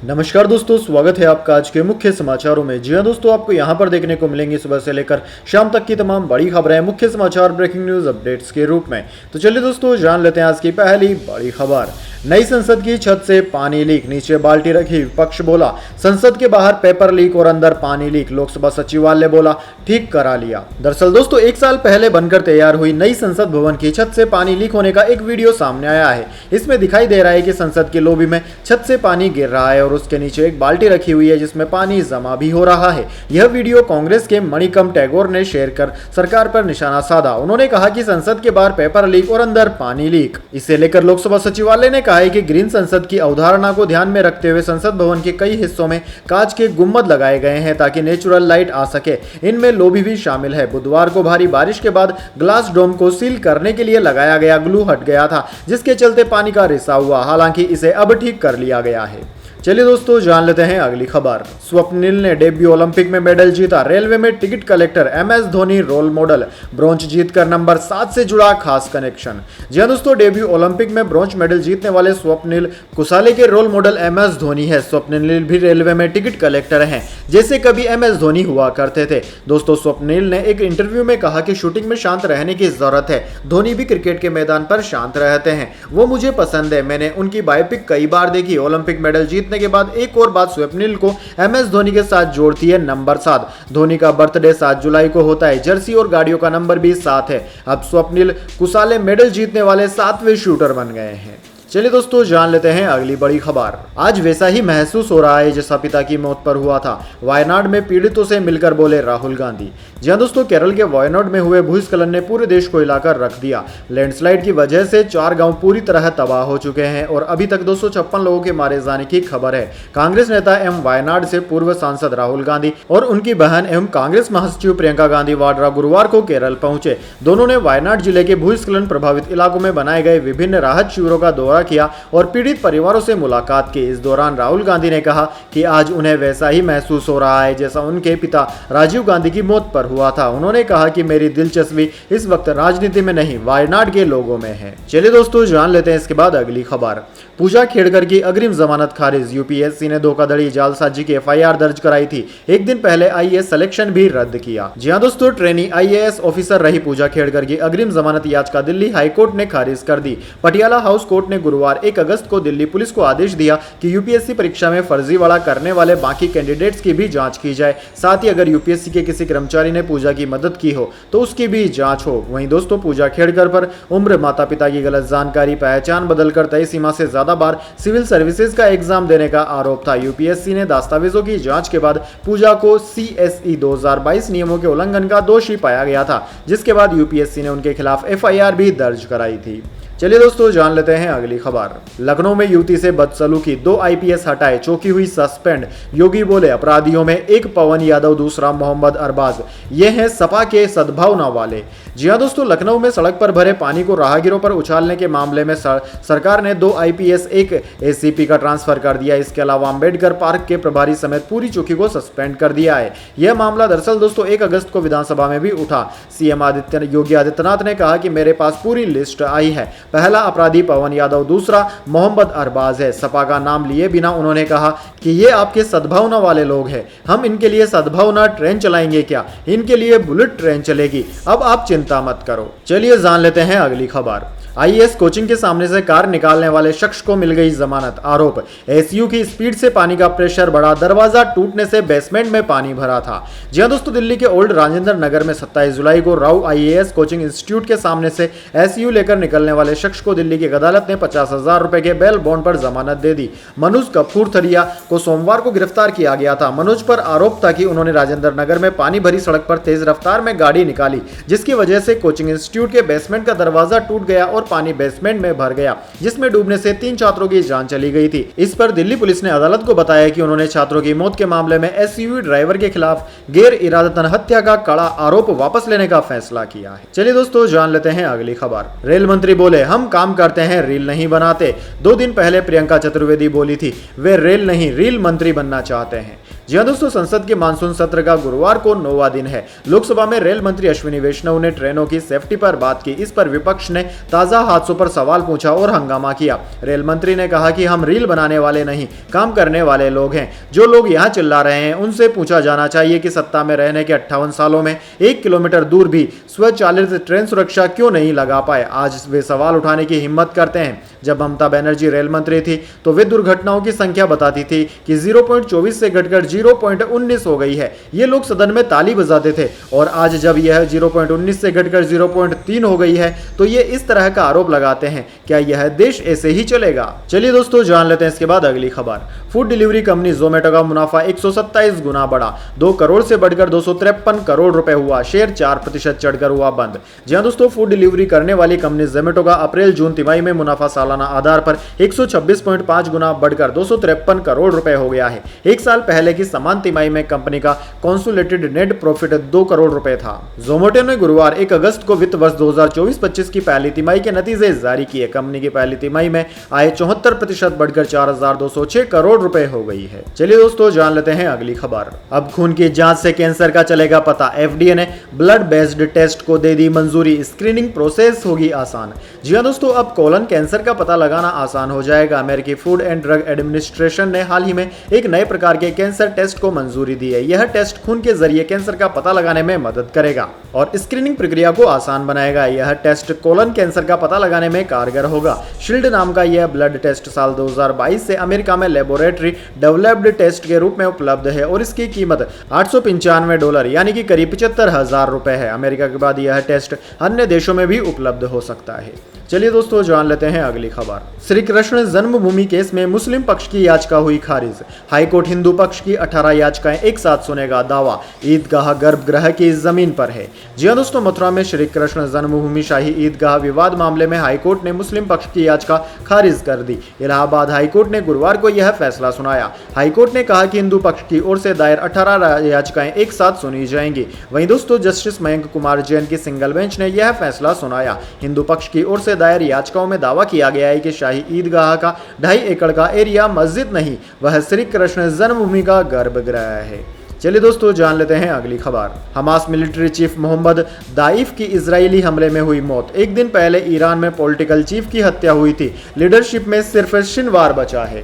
नमस्कार दोस्तों, स्वागत है आपका आज के मुख्य समाचारों में। जी हां दोस्तों, आपको यहां पर देखने को मिलेंगी सुबह से लेकर शाम तक की तमाम बड़ी खबरें मुख्य समाचार ब्रेकिंग न्यूज अपडेट्स के रूप में। तो चलिए दोस्तों, जान लेते हैं आज की पहली बड़ी खबर। नई संसद की छत से पानी लीक, नीचे बाल्टी रखी, विपक्ष बोला संसद के बाहर पेपर लीक और अंदर पानी लीक, लोकसभा सचिवालय बोला ठीक करा लिया। दरअसल दोस्तों, एक साल पहले बनकर तैयार हुई नई संसद भवन की छत से पानी लीक होने का एक वीडियो सामने आया है। इसमें दिखाई दे रहा है कि संसद के लॉबी में छत से पानी गिर रहा है और उसके नीचे एक बाल्टी रखी हुई है जिसमें पानी जमा भी हो रहा है। यह वीडियो कांग्रेस के मणिकम टैगोर ने शेयर कर सरकार पर निशाना साधा। उन्होंने कहा कि संसद के बाहर पेपर लीक और अंदर पानी लीक। इसे लेकर लोकसभा सचिवालय ने कहा है कि ग्रीन संसद की अवधारणा को ध्यान में रखते हुए संसद भवन के कई हिस्सों में कांच के गुंबद लगाए गए हैं ताकि नेचुरल लाइट आ सके। इनमें लॉबी भी शामिल है। बुधवार को भारी बारिश के बाद ग्लास डोम को सील करने के लिए लगाया गया ग्लू हट गया था, जिसके चलते पानी का रिसाव हुआ। हालांकि इसे अब ठीक कर लिया गया है। चलिए दोस्तों, जान लेते हैं अगली खबर। स्वप्निल ने डेब्यू ओलंपिक में मेडल जीता, रेलवे में ticket collector, MS Dhoni role model, bronze जीतकर नंबर 7 से जुड़ा खास कनेक्शन। जी हां दोस्तों, डेब्यू ओलंपिक में ब्रॉन्ज मेडल जीतने वाले स्वप्निल कुसाले के रोल मॉडल MS धोनी है। स्वप्निल भी रेलवे में टिकट कलेक्टर हैं, जैसे कभी MS धोनी हुआ करते थे। दोस्तों, स्वप्निल ने एक इंटरव्यू में कहा कि शूटिंग में शांत रहने की जरूरत है। धोनी भी क्रिकेट के मैदान पर शांत रहते हैं, वो मुझे पसंद है। मैंने उनकी बायोपिक कई बार देखी। ओलंपिक मेडल जीतने के बाद एक और बात स्वप्निल को MS धोनी के साथ जोड़ती है, नंबर 7। धोनी का बर्थडे 7 जुलाई को होता है। जर्सी और गाड़ियों का नंबर भी 7 है। अब स्वप्निल कुसाले मेडल जीतने वाले 7वें शूटर बन गए हैं। चलिए दोस्तों, जान लेते हैं अगली बड़ी खबर। आज वैसा ही महसूस हो रहा है जैसा पिता की मौत पर हुआ था। वायनाड में पीड़ितों से मिलकर बोले राहुल गांधी। जी हां दोस्तों, केरल के वायनाड में हुए भूस्खलन ने पूरे देश को हिलाकर रख दिया। लैंडस्लाइड की वजह से 4 गांव पूरी तरह तबाह हो चुके हैं और अभी तक 256 लोगों के मारे जाने की खबर है। कांग्रेस नेता एवं वायनाड से पूर्व सांसद राहुल गांधी और उनकी बहन एवं कांग्रेस महासचिव प्रियंका गांधी वाड्रा गुरुवार को केरल पहुंचे। दोनों ने वायनाड जिले के भूस्खलन प्रभावित इलाकों में बनाए गए विभिन्न राहत शिविरों का दौरा किया और पीड़ित परिवारों से मुलाकात की। इस दौरान राहुल गांधी ने कहा कि आज उन्हें वैसा ही महसूस हो रहा है जैसा उनके पिता राजीव गांधी की मौत पर हुआ था। उन्होंने कहा कि मेरी दिलचस्पी इस वक्त राजनीति में नहीं, वायनाड के लोगों में है। चलिए दोस्तों, जान लेते हैं इसके बाद अगली खबर। पूजा खेड़कर की अग्रिम जमानत खारिज, यूपीएससी ने धोखाधड़ी जालसाजी की FIR दर्ज कराई थी। एक दिन पहले IAS सिलेक्शन भी रद्द किया। जी हां दोस्तों, ट्रेनी IAS ऑफिसर रही पूजा खेड़कर की अग्रिम जमानत याचिका दिल्ली हाईकोर्ट ने खारिज कर दी। पटियाला हाउस कोर्ट ने गुरुवार 1 अगस्त को दिल्ली पुलिस को आदेश दिया कि यूपीएससी परीक्षा में फर्जीवाड़ा करने वाले बाकी कैंडिडेट्स की भी जांच की जाए। साथ ही अगर यूपीएससी के किसी कर्मचारी ने पूजा की मदद की हो तो उसकी भी जांच हो। वहीं दोस्तों, पूजा खेड़कर पर उम्र, माता पिता की गलत जानकारी, पहचान बदलकर तय सीमा से ज्यादा बार सिविल सर्विसेज का एग्जाम देने का आरोप था। यूपीएससी ने दस्तावेजों की जांच के बाद पूजा को CSE 2022 नियमों के उल्लंघन का दोषी पाया गया था, जिसके बाद यूपीएससी ने उनके खिलाफ FIR भी दर्ज कराई थी। चलिए दोस्तों, जान लेते हैं अगली खबर। लखनऊ में युवती से बदसलूकी, 2 IPS हटाए, चौकी हुई सस्पेंड। योगी बोले अपराधियों में एक पवन यादव, दूसरा मोहम्मद अरबाज। ये हैं सपा के सद्भावना वाले। जी हां दोस्तों, लखनऊ में सड़क पर भरे पानी को राहगीरों पर उछालने के मामले में सरकार ने 2 IPS, 1 ACP का ट्रांसफर कर दिया। इसके अलावा अंबेडकर पार्क के प्रभारी समेत पूरी चौकी को सस्पेंड कर दिया है। यह मामला दरअसल दोस्तों 1 अगस्त को विधानसभा में भी उठा। सीएम योगी आदित्यनाथ ने कहा कि मेरे पास पूरी लिस्ट आई है। पहला अपराधी पवन यादव, दूसरा मोहम्मद अरबाज है। सपा का नाम लिए बिना उन्होंने कहा कि ये आपके सद्भावना वाले लोग हैं। हम इनके लिए सद्भावना ट्रेन चलाएंगे क्या? इनके लिए बुलेट ट्रेन चलेगी। अब आप चिंता मत करो। चलिए जान लेते हैं अगली खबर। IAS कोचिंग के सामने से कार निकालने वाले शख्स को मिल गई जमानत। आरोप, SU की स्पीड से पानी का प्रेशर बढ़ा, दरवाजा टूटने से बेसमेंट में पानी भरा था। जी हां दोस्तों, दिल्ली के ओल्ड राजेंद्र नगर में 27 जुलाई को राव IAS कोचिंग इंस्टीट्यूट के सामने से SU लेकर निकलने वाले शख्स को दिल्ली की अदालत ने 50,000 रुपए के बेल बॉन्ड पर जमानत दे दी। मनोज कपूरथरिया को सोमवार को गिरफ्तार किया गया था। मनोज पर आरोप था कि उन्होंने राजेंद्र नगर में पानी भरी सड़क पर तेज रफ्तार में गाड़ी निकाली, जिसकी वजह से कोचिंग इंस्टीट्यूट के बेसमेंट का दरवाजा टूट गया और पानी बेसमेंट में भर गया, जिसमें डूबने से 3 छात्रों की जान चली गई थी। इस पर दिल्ली पुलिस ने अदालत को बताया कि उन्होंने छात्रों की मौत के मामले में SUV ड्राइवर के खिलाफ गैर इरादतन हत्या का कड़ा आरोप वापस लेने का फैसला किया है। चलिए दोस्तों, जान लेते हैं अगली खबर। रेल मंत्री बोले हम काम करते हैं, रील नहीं बनाते। 2 दिन पहले प्रियंका चतुर्वेदी बोली थी वे रेल नहीं रील मंत्री बनना चाहते हैं। जी हां दोस्तों, संसद के मानसून सत्र का गुरुवार को 9वां दिन है। लोकसभा में रेल मंत्री अश्विनी वैष्णव ने ट्रेनों की सेफ्टी पर बात की। इस पर विपक्ष ने ताजा हादसों पर सवाल पूछा और हंगामा किया। रेल मंत्री ने कहा कि हम रील बनाने वाले नहीं, काम करने वाले लोग हैं। जो लोग यहाँ चिल्ला रहे हैं उनसे पूछा जाना चाहिए कि सत्ता में रहने के 58 सालों में 1 किलोमीटर दूर भी स्वचालित ट्रेन सुरक्षा क्यों नहीं लगा पाए। आज वे सवाल उठाने की हिम्मत करते हैं। जब ममता बनर्जी रेल मंत्री थी तो वे दुर्घटनाओं की संख्या बताती थी कि 0.24 से घटकर 0.19 हो गई है। ये लोग सदन में ताली बजाते थे और आज जब यह 0.19 से घटकर 0.3 हो गई है तो ये इस तरह का आरोप लगाते हैं। क्या यह देश ऐसे ही चलेगा? चलिए दोस्तों, जान लेते हैं इसके बाद अगली खबर। फूड डिलीवरी कंपनी जोमेटो का मुनाफा 127 गुना बढ़ा, 2 करोड़ से बढ़कर 253 करोड़ रुपए हुआ। शेयर 4% चढ़कर हुआ बंद। जी हां दोस्तों, फूड डिलीवरी करने वाली कंपनी जोमेटो का अप्रैल जून तिमाही में मुनाफा सालाना आधार पर 126.5 गुना बढ़कर 253 करोड़ रुपए हो गया है। एक साल पहले की समान तिमाही में कंपनी का कंसोलिडेटेड नेट प्रॉफिट 2 करोड़ रुपए था। जोमेटो ने गुरुवार 1 अगस्त को वित्त वर्ष 2024-25 की पहली तिमाही के नतीजे जारी किए। कंपनी की पहली तिमाही में आय 74% बढ़कर 4,206 करोड़ रुपए हो गई है। चलिए दोस्तों, जान लेते हैं अगली खबर। अब खून की जांच से कैंसर का चलेगा पता। एफडीए ने ब्लड बेस्ड टेस्ट को दे दी मंजूरी। स्क्रीनिंग प्रोसेस होगी आसान। जी हां दोस्तों, अब कोलन कैंसर का पता लगाना आसान हो जाएगा। अमेरिकी फूड एंड ड्रग एडमिनिस्ट्रेशन ने हाल ही में एक नए प्रकार के कैंसर टेस्ट को मंजूरी दी है। यह टेस्ट खून के जरिए कैंसर का पता लगाने में मदद करेगा और स्क्रीनिंग प्रक्रिया को आसान बनाएगा। यह टेस्ट कोलन कैंसर का पता लगाने में कारगर होगा। शील्ड नाम का यह ब्लड टेस्ट साल 2022 से अमेरिका में लेबोरेटरी डेवलप्ड टेस्ट के रूप में उपलब्ध है और इसकी कीमत $895 यानी कि करीब 75,000 रुपए है। अमेरिका के बाद यह टेस्ट अन्य देशों में भी उपलब्ध हो सकता है। चलिए दोस्तों, जान लेते हैं अगली खबर। श्री कृष्ण जन्मभूमि केस में मुस्लिम पक्ष की याचिका हुई खारिज। हाईकोर्ट हिंदू पक्ष की 18 याचिकाएं एक साथ सुनेगा। दावा ईदगाह गर्भगृह की जमीन पर है। जी हां दोस्तों, मथुरा में श्री कृष्ण जन्मभूमि शाही ईदगाह विवाद मामले में हाईकोर्ट ने मुस्लिम पक्ष की याचिका खारिज कर दी। इलाहाबाद हाईकोर्ट ने गुरुवार को यह फैसला सुनाया। हाईकोर्ट ने कहा कि हिंदू पक्ष की ओर से दायर 18 याचिकाएं एक साथ सुनी जाएंगी। वहीं दोस्तों, जस्टिस मयंक कुमार जैन की सिंगल बेंच ने यह फैसला सुनाया। हिंदू पक्ष की ओर से दायर याचिकाओं में दावा किया गया है कि शाही ईदगाह का 2.5 एकड़ का एरिया मस्जिद नहीं, वह श्री कृष्ण जन्मभूमि का गर्भगृह है। चलिए दोस्तों, जान लेते हैं अगली खबर। हमास मिलिट्री चीफ मोहम्मद दाइफ की इजरायली हमले में हुई मौत। एक दिन पहले ईरान में पॉलिटिकल चीफ की हत्या हुई थी। लीडरशिप में सिर्फ शिनवार बचा है।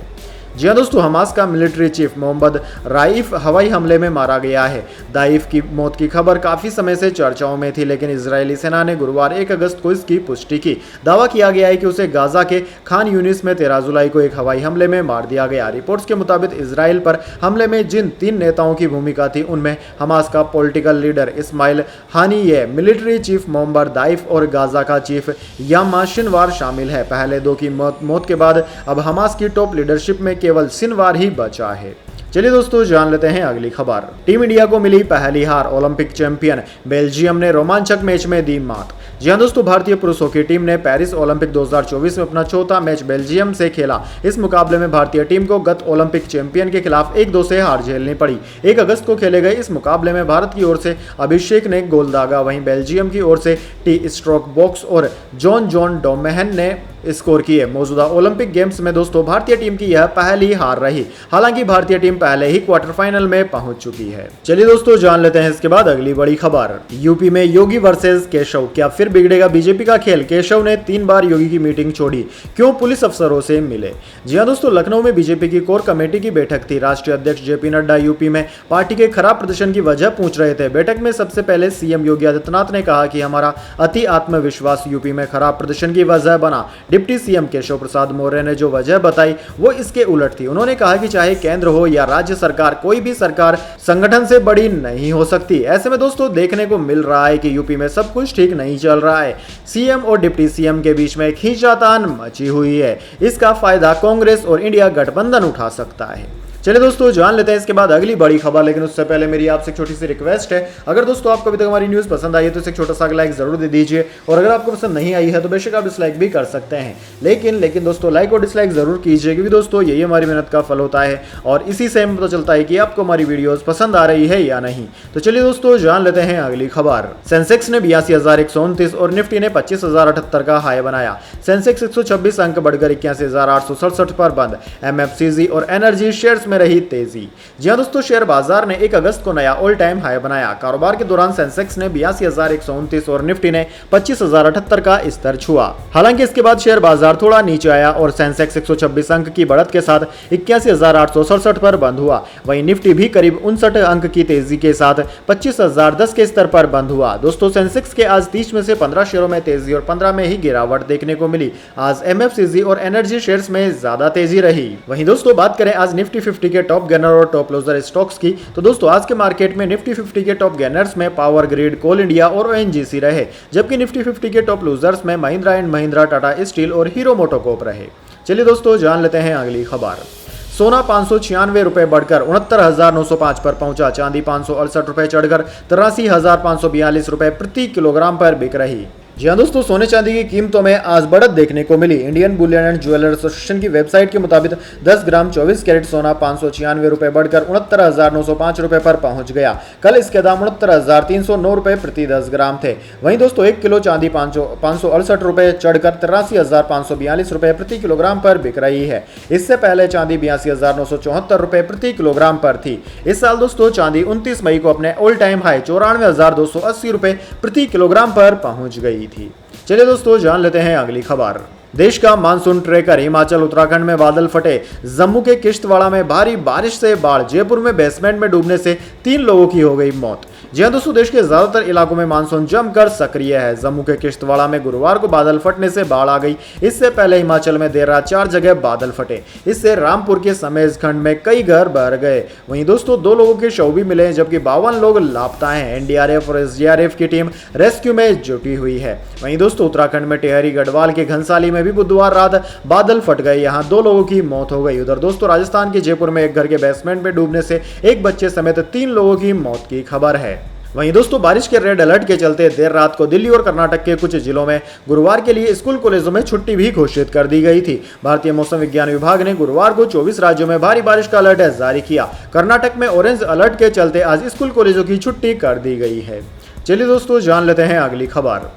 जी हां दोस्तों, हमास का मिलिट्री चीफ मोहम्मद राइफ हवाई हमले में मारा गया है। दाइफ की मौत की खबर काफी समय से चर्चाओं में थी, लेकिन इजरायली सेना ने गुरुवार 1 अगस्त को इसकी पुष्टि की। दावा किया गया है कि उसे गाजा के खान यूनिस में 13 जुलाई को एक हवाई हमले में मार दिया गया। रिपोर्ट्स के मुताबिक इजराइल पर हमले में जिन 3 नेताओं की भूमिका थी उनमें हमास का political leader Ismail Haniyeh, military chief Mohammed Deif और गाजा का चीफ यामा शिनवार शामिल है। पहले 2 की मौत के बाद अब हमास की टॉप लीडरशिप में केवल शिनवार ही बचा है। चलिए दोस्तों, जान लेते हैं अगली खबर। टीम इंडिया को मिली पहली हार। ओलंपिक चैंपियन बेल्जियम ने रोमांचक मैच में दी मात। जी हां दोस्तों, भारतीय पुरुष हॉकी टीम ने पेरिस ओलंपिक 2024 में अपना चौथा मैच बेल्जियम से खेला। इस मुकाबले में भारतीय टीम को गत ओलंपिक चैंपियन के खिलाफ 1-2 से हार झेलनी पड़ी। 1 अगस्त को खेले गए इस मुकाबले में भारत की ओर से अभिषेक ने गोल दागा, वहीं बेल्जियम की ओर से टी स्ट्रोक बॉक्स और जॉन डोमेहन ने स्कोर किए। मौजूदा ओलंपिक गेम्स में दोस्तों भारतीय टीम की यह पहली हार रही। हालांकि भारतीय टीम पहले ही क्वार्टर फाइनल में पहुंच चुकी है। चलिए दोस्तों, जान लेते हैं इसके बाद अगली बड़ी खबर। यूपी में योगी वर्सेस केशव, क्या फिर बिगड़ेगा बीजेपी का खेल? केशव ने 3 बार योगी की मीटिंग छोड़ी, क्यों पुलिस अफसरों से मिले? जी हां दोस्तों, लखनऊ में बीजेपी की कोर कमेटी की बैठक थी। राष्ट्रीय अध्यक्ष जेपी नड्डा यूपी में पार्टी के खराब प्रदर्शन की वजह पूछ रहे थे। बैठक में सबसे पहले सीएम योगी आदित्यनाथ ने कहा कि हमारा अति आत्मविश्वास यूपी में खराब प्रदर्शन की वजह बना। डिप्टी सीएम केशव प्रसाद मौर्य ने जो वजह बताई वो इसके उलट थी। उन्होंने कहा कि चाहे केंद्र हो या राज्य सरकार, कोई भी सरकार संगठन से बड़ी नहीं हो सकती। ऐसे में दोस्तों देखने को मिल रहा है कि यूपी में सब कुछ ठीक नहीं चल रहा है। सीएम और डिप्टी सीएम के बीच में खींचातान मची हुई है। इसका फायदा कांग्रेस और इंडिया गठबंधन उठा सकता है। चलिए दोस्तों, जान लेते हैं इसके बाद अगली बड़ी खबर। लेकिन उससे पहले मेरी आपसे छोटी सी रिक्वेस्ट है, अगर दोस्तों आपको अभी तक हमारी न्यूज़ पसंद आई है तो इसे छोटा सा लाइक जरूर दे दीजिए, और अगर आपको पसंद नहीं आई है तो बेशक आप डिसलाइक भी कर सकते हैं। लेकिन दोस्तों लाइक और डिसलाइक जरूर कीजिए, क्योंकि दोस्तों यही हमारी मेहनत का फल होता है और इसी से हमें पता चलता है कि आपको हमारी वीडियोस पसंद आ रही है या नहीं। तो चलिए दोस्तों, जान लेते हैं अगली खबर। सेंसेक्स ने 82,129 और निफ्टी ने 25,078 का हाई बनाया। सेंसेक्स 126 अंक बढ़कर 81,867 पर बंद। एमएफसीजी और एनर्जी शेयर्स में रही तेजी। जी हां दोस्तों, शेयर बाजार ने 1 अगस्त को नया ऑल टाइम हाई बनाया। कारोबार के दौरान सेंसेक्स ने 82,129 और निफ्टी ने 25,078 का स्तर छुआ। हालांकि इसके बाद शेयर बाजार थोड़ा नीचे आया और सेंसेक्स 126 अंक की बढ़त के साथ 81,867 पर बंद हुआ। वहीं निफ्टी भी करीब 59 अंक की तेजी के साथ 25,010 के स्तर पर बंद हुआ। दोस्तों, सेंसेक्स के आज 30 में से 15 शेयरों में तेजी और 15 में ही गिरावट देखने को मिली। आज एमएफसीजी और एनर्जी शेयर्स में ज्यादा तेजी रही। वहीं दोस्तों, बात करें आज निफ्टी 50 के टॉप गेनर और टॉप लूजर स्टॉक्स की, तो दोस्तों आज के मार्केट में निफ्टी 50 के टॉप गेनर्स में पावर ग्रिड, कोल इंडिया और ओएनजीसी रहे, जबकि निफ्टी 50 के टॉप लूजर्स में महिंद्रा एंड महिंद्रा, टाटा स्टील और हीरो मोटोकॉर्प रहे। चलिए दोस्तों, जान लेते हैं अगली खबर। सोना 596 रुपए बढ़कर 69,905 पर पहुंचा। चांदी 568 रुपए चढ़कर 83,542 रुपए प्रति किलोग्राम पर बिक रही। जी हाँ दोस्तों, सोने चांदी की कीमतों में आज बढ़त देखने को मिली। Indian bullion and jeweller association की वेबसाइट के मुताबिक 10 ग्राम 24 कैरेट सोना 596 रुपए बढ़कर 69,905 रुपए पर पहुंच गया। कल इसके दाम 69,309 रुपए प्रति 10 ग्राम थे। वहीं दोस्तों 1 किलो चांदी 568 रुपए चढ़कर 83,542 रुपए प्रति किलोग्राम पर बिक रही है। इससे पहले चांदी 82,974 रुपए प्रति किलोग्राम पर थी। इस साल दोस्तों चांदी 29 मई को अपने ऑल टाइम हाई 94,280 रुपए प्रति किलोग्राम पर पहुंच गई थी। चलिए दोस्तों, जान लेते हैं अगली खबर। देश का मानसून ट्रेकर हिमाचल उत्तराखंड में बादल फटे। जम्मू के किश्तवाड़ा में भारी बारिश से बाढ़। जयपुर में बेसमेंट में डूबने से 3 लोगों की हो गई मौत। जी हां दोस्तों, देश के ज्यादातर इलाकों में मानसून जमकर सक्रिय है। जम्मू के किश्तवाड़ा में गुरुवार को बादल फटने से बाढ़ आ गई। इससे पहले हिमाचल में देर रात 4 जगह बादल फटे। इससे रामपुर के समेज खंड में कई घर बह गए। वहीं दोस्तों 2 लोगों के शव भी मिले, जबकि 52 लोग लापता हैं। एनडीआरएफ और एसडीआरएफ की टीम रेस्क्यू में जुटी हुई है। वहीं दोस्तों उत्तराखंड में टिहरी गढ़वाल के घनसाली में भी बुधवार रात बादल फट गए। यहां 2 लोगों की मौत हो गई। उधर दोस्तों राजस्थान के जयपुर में एक घर के बेसमेंट में डूबने से एक बच्चे समेत 3 लोगों की मौत की खबर है। वहीं दोस्तों बारिश के रेड अलर्ट के चलते देर रात को दिल्ली और कर्नाटक के कुछ जिलों में गुरुवार के लिए स्कूल कॉलेजों में छुट्टी भी घोषित कर दी गई थी। भारतीय मौसम विज्ञान विभाग ने गुरुवार को 24 राज्यों में भारी बारिश का अलर्ट जारी किया। कर्नाटक में ऑरेंज अलर्ट के चलते आज स्कूल कॉलेजों की छुट्टी कर दी गई है। चलिए दोस्तों, जान लेते हैं अगली खबर।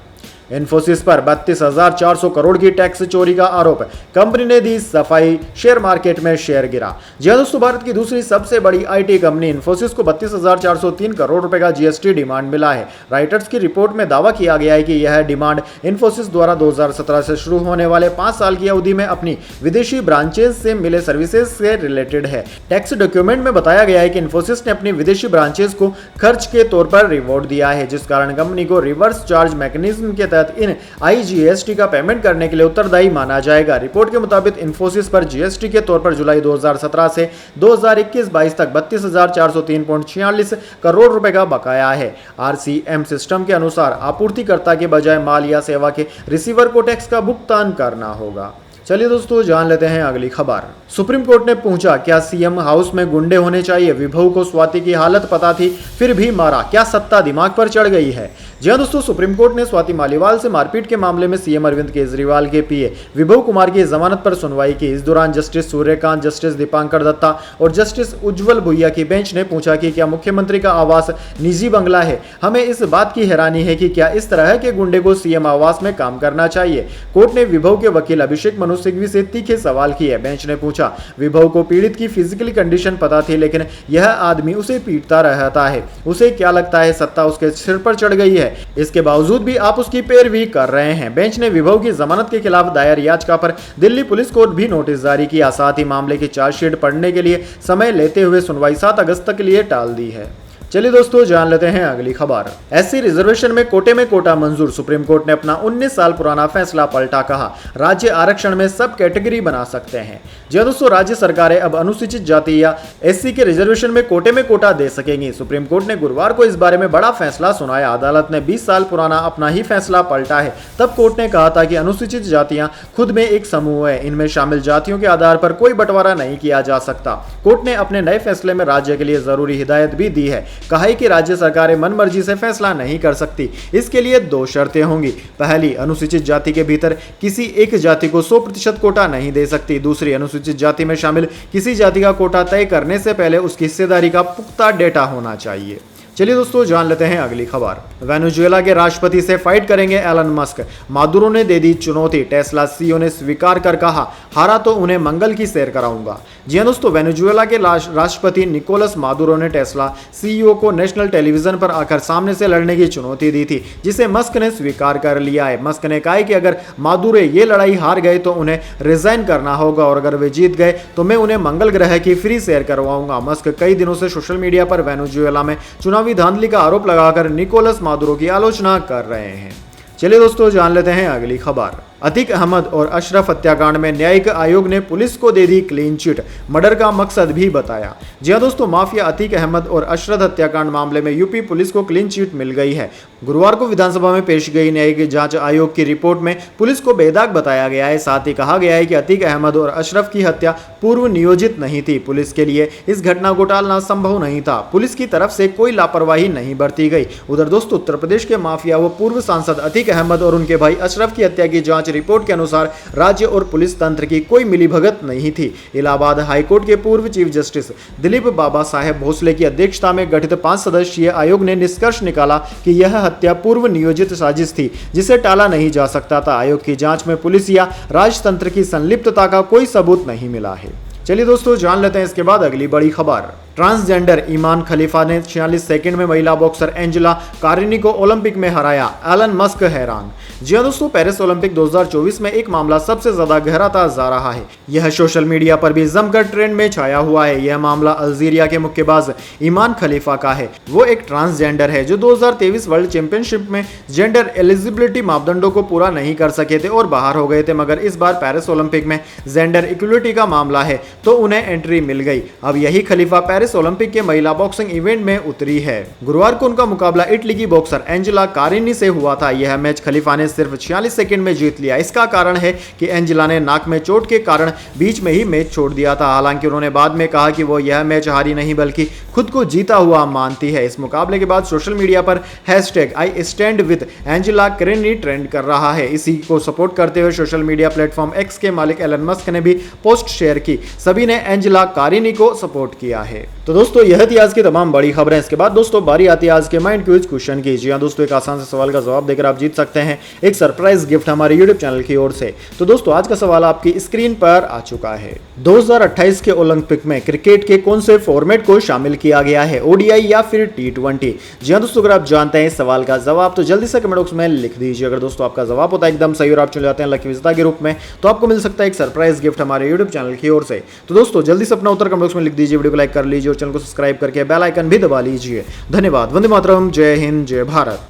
इन्फोसिस पर 32,400 करोड़ की टैक्स चोरी का आरोप। कंपनी ने दी सफाई, शेयर मार्केट में शेयर गिरा। जी हां दोस्तों, भारत की दूसरी सबसे बड़ी आईटी कंपनी इन्फोसिस को 32,403 करोड़ रुपए का जीएसटी डिमांड मिला है। राइटर्स की रिपोर्ट में दावा किया गया है कि यह डिमांड इन्फोसिस द्वारा 2017 से शुरू होने वाले 5 साल की अवधि में अपनी विदेशी ब्रांचेज से मिले सर्विसेज से रिलेटेड है। टैक्स डॉक्यूमेंट में बताया गया है कि इन्फोसिस ने अपनी विदेशी ब्रांचेज को खर्च के तौर पर रिवॉर्ड दिया है, जिस कारण कंपनी को रिवर्स चार्ज मैकेनिज्म के इन आईजीएसटी का पेमेंट करने के लिए उत्तरदायी माना जाएगा। रिपोर्ट के मुताबिक इन्फोसिस पर जीएसटी के तौर पर जुलाई 2017 से 2021-22 तक 32,403.46 करोड़ रुपए का बकाया है। आरसीएम सिस्टम के अनुसार आपूर्तिकर्ता के बजाय माल या सेवा के रिसीवर को टैक्स का भुगतान करना होगा। चलिए दोस्तों, जान लेते हैं अगली खबर। सुप्रीम कोर्ट ने पूछा, क्या सीएम हाउस में गुंडे होने चाहिए? विभव को स्वाति की हालत पता थी फिर भी मारा, क्या सत्ता दिमाग पर चढ़ गई है? जी हां दोस्तों, सुप्रीम कोर्ट ने स्वाति मालीवाल से मारपीट के मामले में सीएम अरविंद केजरीवाल के पीए विभव कुमार की जमानत पर सुनवाई की। इस दौरान जस्टिस सूर्यकांत, जस्टिस दीपांकर दत्ता और जस्टिस उज्जवल भुइया की बेंच ने पूछा कि क्या मुख्यमंत्री का आवास निजी बंगला है? हमें इस बात की हैरानी है कि क्या इस तरह के गुंडे को सीएम आवास में काम करना चाहिए? कोर्ट ने विभव के वकील अभिषेक मनु सिंघवी से तीखे सवाल किए। बेंच ने पूछा, विभव को पीड़ित की फिजिकली कंडीशन पता थी, लेकिन यह आदमी उसे पीटता रहता है। उसे क्या लगता है सत्ता उसके सिर पर चढ़ गई है? इसके बावजूद भी आप उसकी पैरवी कर रहे हैं। बेंच ने विभव की जमानत के खिलाफ दायर याचिका पर दिल्ली पुलिस को भी नोटिस जारी किया। साथ ही मामले की चार्जशीट पढ़ने के लिए समय लेते हुए सुनवाई 7 अगस्त तक के लिए टाल दी है। चलिए दोस्तों, जान लेते हैं अगली खबर। एससी रिजर्वेशन में कोटा मंजूर। सुप्रीम कोर्ट ने अपना 19 साल पुराना फैसला पलटा। कहा, राज्य आरक्षण में सब कैटेगरी बना सकते हैं। जी दोस्तों, राज्य सरकारें अब अनुसूचित जाति या एससी के रिजर्वेशन में कोटा दे सकेंगी। सुप्रीम कोर्ट ने गुरुवार को इस बारे में बड़ा फैसला सुनाया। अदालत ने 20 साल पुराना अपना ही फैसला पलटा है। तब कोर्ट ने कहा था कि अनुसूचित जातियां खुद में एक समूह है, इनमें शामिल जातियों के आधार पर कोई बंटवारा नहीं किया जा सकता। कोर्ट ने अपने नए फैसले में राज्य के लिए जरूरी हिदायत भी दी है। कहा है कि राज्य सरकारें मनमर्जी से फैसला नहीं कर सकती। इसके लिए 2 शर्तें होंगी। पहली, अनुसूचित जाति के भीतर किसी एक जाति को 100% कोटा नहीं दे सकती। दूसरी, अनुसूचित जाति में शामिल किसी जाति का कोटा तय करने से पहले उसकी हिस्सेदारी का पुख्ता डेटा होना चाहिए। चलिए दोस्तों, जान लेते हैं अगली खबर। वेनेजुएला के राष्ट्रपति से फाइट करेंगे एलन मस्क। मादुरो ने दे दी चुनौती। टेस्ला सीईओ ने स्वीकार कर कहा, हारा तो उन्हें मंगल की सैर कराऊंगा। जी हाँ दोस्तों, वेनेजुएला के राष्ट्रपति निकोलस मादुरो ने टेस्ला सीईओ को नेशनल टेलीविजन पर आकर सामने से लड़ने की चुनौती दी थी, जिसे मस्क ने स्वीकार कर लिया है। मस्क ने कहा है कि अगर मादुरो ये लड़ाई हार गए तो उन्हें रिजाइन करना होगा और अगर वे जीत गए तो मैं उन्हें मंगल ग्रह की फ्री शेयर करवाऊंगा। मस्क कई दिनों से सोशल मीडिया पर वेनेजुएला में चुनावी धांधली का आरोप लगाकर निकोलस मादुरो की आलोचना कर रहे हैं। चलिए दोस्तों, जान लेते हैं अगली खबर। अतीक अहमद और अशरफ हत्याकांड में न्यायिक आयोग ने पुलिस को दे दी क्लीन चिट, मर्डर का मकसद भी बताया। जी हां दोस्तों, माफिया अतीक अहमद और अशरफ हत्याकांड मामले में यूपी पुलिस को क्लीन चिट मिल गई है। गुरुवार को विधानसभा में पेश गई न्यायिक जांच आयोग की रिपोर्ट में पुलिस को बेदाग बताया गया है। साथ ही कहा गया है कि अतीक अहमद और अशरफ की हत्या पूर्व नियोजित नहीं थी। पुलिस के लिए इस घटना को टालना संभव नहीं था। पुलिस की तरफ से कोई लापरवाही नहीं बरती गई। उधर दोस्तों, उत्तर प्रदेश के माफिया व पूर्व सांसद अतीक अहमद और उनके भाई अशरफ की हत्या की जांच रिपोर्ट के अनुसार राज्य और पुलिस तंत्र की कोई मिलीभगत नहीं थी। इलाहाबाद हाईकोर्ट के पूर्व चीफ जस्टिस दिलीप बाबा साहेब भोसले की अध्यक्षता में गठित 5 सदस्यीय आयोग ने निष्कर्ष निकाला कि यह हत्या पूर्व नियोजित साजिश थी, जिसे टाला नहीं जा सकता था। आयोग की जांच में पुलिस या राजतंत्र की संलिप्तता का कोई सबूत नहीं मिला है। चलिए दोस्तों, जान लेते हैं इसके बाद अगली बड़ी खबर। ट्रांसजेंडर ईमान खलीफा ने 46 सेकंड में महिला बॉक्सर एंजेला कारिनी को ओलंपिक में हराया, एलन मस्क हैरान। जी हां दोस्तों, पेरिस ओलंपिक 2024 में एक मामला सबसे ज्यादा गहराता जा रहा है। यह सोशल मीडिया पर भी जमकर ट्रेंड में छाया हुआ है। यह मामला अल्जीरिया के मुक्केबाज ईमान खलीफा का है। वो एक ट्रांसजेंडर है जो 2023 वर्ल्ड चैंपियनशिप में जेंडर एलिजिबिलिटी मापदंडों को पूरा नहीं कर सके थे और बाहर हो गए थे, मगर इस बार पेरिस ओलंपिक में जेंडर इक्वलिटी का मामला है तो उन्हें एंट्री मिल गई। अब यही खलीफा पेरिस ओलंपिक के महिला बॉक्सिंग इवेंट में उतरी है। गुरुवार को उनका मुकाबला इटली की बॉक्सर एंजेला कारिनी से हुआ था। यह मैच खलीफा ने सिर्फ 46 सेकंड में जीत लिया। इसका कारण है कि एंजेला ने नाक में चोट के कारण बीच में ही मैच छोड़ दिया था। हालांकि उन्होंने बाद में कहा कि वो यह मैच हारी नहीं बल्कि खुद को जीता हुआ मानती है। इस मुकाबले के बाद सोशल मीडिया पर #I stand with Angela Carini trend कर रहा है। इसी को सपोर्ट करते हुए सोशल मीडिया प्लेटफॉर्म एक्स के मालिक एलन मस्क ने भी पोस्ट शेयर की। सभी ने एंजेला कारिनी को सपोर्ट किया है। तो दोस्तों, यह थी आज की तमाम बड़ी खबरें। इसके बाद दोस्तों बारी आती है आज के माइंड क्विज क्वेश्चन की। जी हां दोस्तों, एक आसान से सवाल का जवाब देकर आप जीत सकते हैं एक सरप्राइज गिफ्ट हमारे यूट्यूब चैनल की ओर से। तो दोस्तों, आज का सवाल आपकी स्क्रीन पर आ चुका है। 2028 के ओलंपिक में क्रिकेट के कौन से फॉर्मेट को शामिल किया गया है, ODI या फिर T20? जी हां दोस्तों, अगर आप जानते हैं इस सवाल का जवाब तो जल्दी से कमेंट बॉक्स में लिख दीजिए। अगर दोस्तों आपका जवाब होता है एकदम सही और आप चुन जाते हैं लकी विजेता के रूप में, तो आपको मिल सकता है एक सरप्राइज गिफ्ट हमारे यूट्यूब चैनल की ओर से। तो दोस्तों, जल्दी से अपना उत्तर कमेंट बॉक्स में लिख दीजिए, वीडियो को लाइक कर लीजिए और चैनल को सब्सक्राइब करके बेल आइकन भी दबा लीजिए। धन्यवाद। वंदे मातरम। जय हिंद, जय भारत।